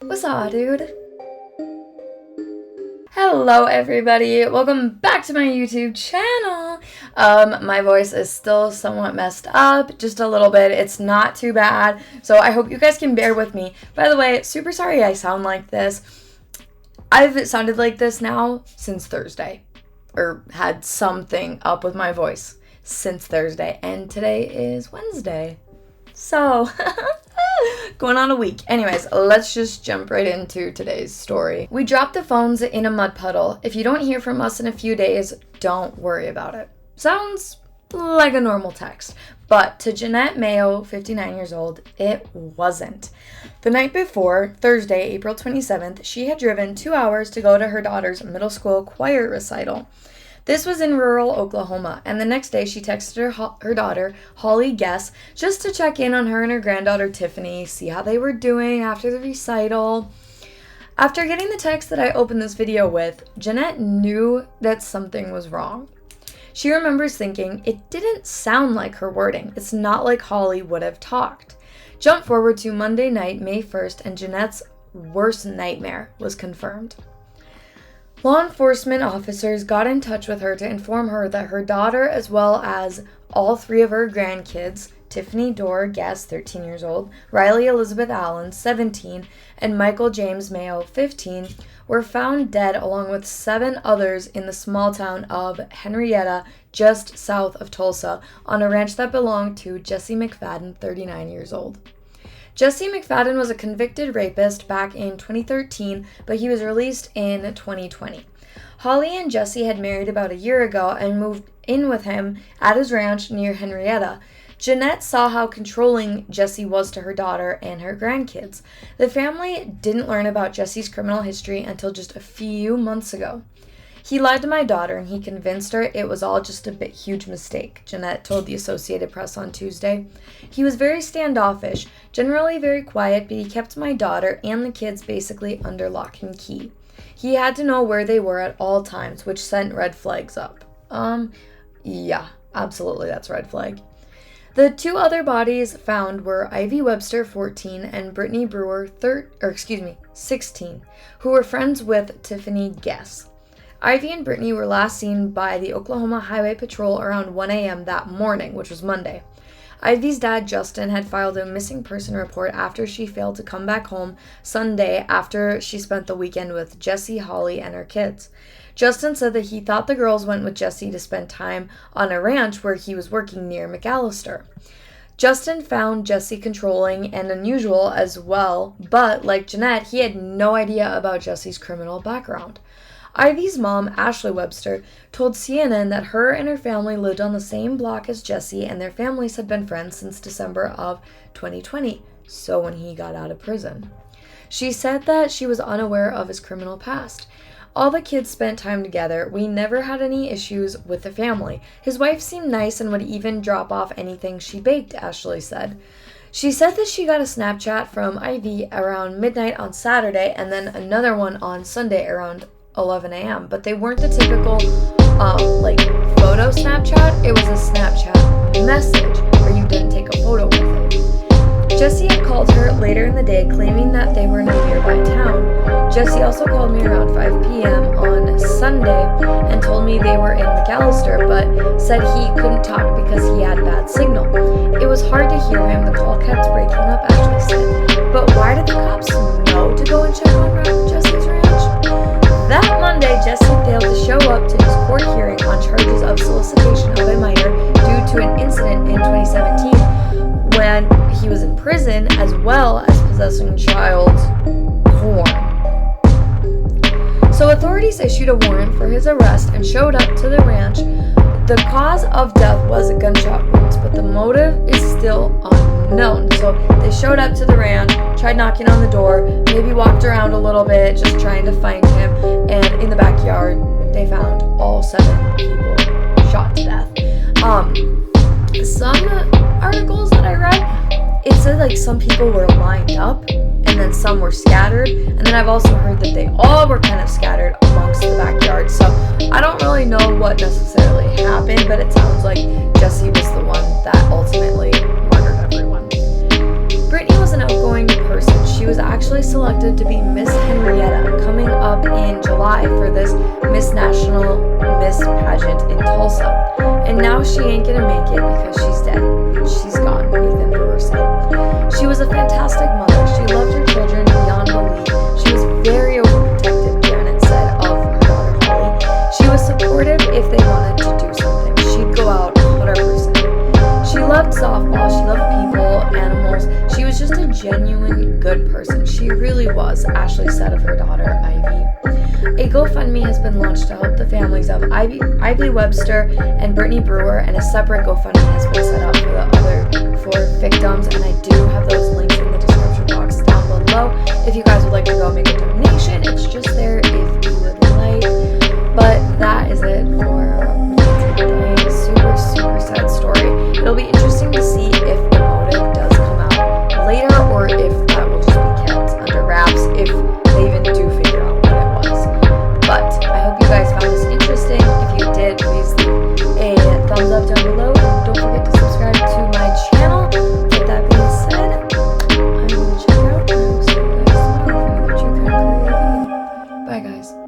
What's up, dude? Hello, everybody. Welcome back to my YouTube channel. My voice is still somewhat messed up, just a little bit. It's not too bad, so I hope you guys can bear with me. By the way, super sorry I sound like this. I've sounded like this now since Thursday, or had something up with my voice since Thursday, and today is Wednesday. So, going on a week. Anyways, let's just jump right into today's story. We dropped the phones in a mud puddle. If you don't hear from us in a few days, don't worry about it. Sounds like a normal text. But to Jeanette Mayo, 59 years old, it wasn't. The night before, Thursday, April 27th, she had driven 2 hours to go to her daughter's middle school choir recital. This was in rural Oklahoma, and the next day she texted her daughter, Holly Guess, just to check in on her and her granddaughter Tiffany, see how they were doing after the recital. After getting the text that I opened this video with, Jeanette knew that something was wrong. She remembers thinking, it didn't sound like her wording. It's not like Holly would have talked. Jump forward to Monday night, May 1st, and Jeanette's worst nightmare was confirmed. Law enforcement officers got in touch with her to inform her that her daughter, as well as all three of her grandkids, Tiffany Dorr Guess, 13 years old, Riley Elizabeth Allen, 17, and Michael James Mayo, 15, were found dead along with 7 others in the small town of Henrietta, just south of Tulsa, on a ranch that belonged to Jessemcfadden, 39 years old. Jessemcfadden was a convicted rapist back in 2013, but he was released in 2020. Holly and Jesse had married about a year ago and moved in with him at his ranch near Henrietta. Jeanette saw how controlling Jesse was to her daughter and her grandkids. The family didn't learn about Jesse's criminal history until just a few months ago. He lied to my daughter and he convinced her it was all just a huge mistake, Jeanette told the Associated Press on Tuesday. He was very standoffish, generally very quiet, but he kept my daughter and the kids basically under lock and key. He had to know where they were at all times, which sent red flags up. Yeah, absolutely, that's red flag. The 2 other bodies found were Ivy Webster, 14, and Brittany Brewer, 16, who were friends with Tiffany Guess. Ivy and Brittany were last seen by the Oklahoma Highway Patrol around 1 a.m. that morning, which was Monday. Ivy's dad, Justin, had filed a missing person report after she failed to come back home Sunday after she spent the weekend with Jesse, Holly, and her kids. Justin said that he thought the girls went with Jesse to spend time on a ranch where he was working near McAllister. Justin found Jesse controlling and unusual as well, but like Jeanette, he had no idea about Jesse's criminal background. Ivy's mom, Ashley Webster, told CNN that her and her family lived on the same block as Jesse and their families had been friends since December of 2020, so when he got out of prison. She said that she was unaware of his criminal past. All the kids spent time together. We never had any issues with the family. His wife seemed nice and would even drop off anything she baked, Ashley said. She said that she got a Snapchat from Ivy around midnight on Saturday and then another one on Sunday around 11 a.m., but they weren't the typical, photo Snapchat. It was a Snapchat message where you didn't take a photo with it. Jesse had called her later in the day claiming that they were in a nearby town. Jesse also called me around 5 p.m. on Sunday and told me they were in McAllister, but said he couldn't talk because he had bad signal. It was hard to hear him. The call kept breaking up, Ashley said. But why did the cops know to go and check on Jesse's ranch? That Monday, Jesse failed to show up to his court hearing on charges of solicitation of a minor due to an incident in 2017 when he was in prison, as well as possessing child porn. So authorities issued a warrant for his arrest and showed up to the ranch. The cause of death was gunshot wounds, but the motive is still unknown. So they showed up to the ranch, tried knocking on the door, maybe walked around a little bit, just trying to find him, and in the backyard, they found all 7 people shot to death. Some articles that I read, it said some people were lined up, and then some were scattered, and then I've also heard that they all were kind of scattered amongst the backyard, so I don't really know what necessarily happened, but it sounds like Jesse was the one that ultimately murdered everyone. Brittany was an outgoing person. She she was actually selected to be Miss Henrietta coming up in July for this Miss National Miss pageant in Tulsa. And now she ain't gonna make it because she's dead. She's gone, Nathan Brewer said. She was a fantastic mother. She loved her children beyond belief. She was very overprotective, Janet said of her daughter Carlee. She was supportive if they wanted to do something. She'd go out 100%. She loved softball. She loved people, animals. She was just a genuine good person. She really was, Ashley said of her daughter Ivy. A GoFundMe has been launched to help the families of Ivy Webster and Brittany Brewer, and a separate GoFundMe has been set up for the other 4 victims, and I do have those links in the description box down below if you guys would like to go make a donation. It's just there if you would like. But that is it for me today. Super sad story. It'll be interesting to see if the motive does come out later or if that will just be kept under wraps. If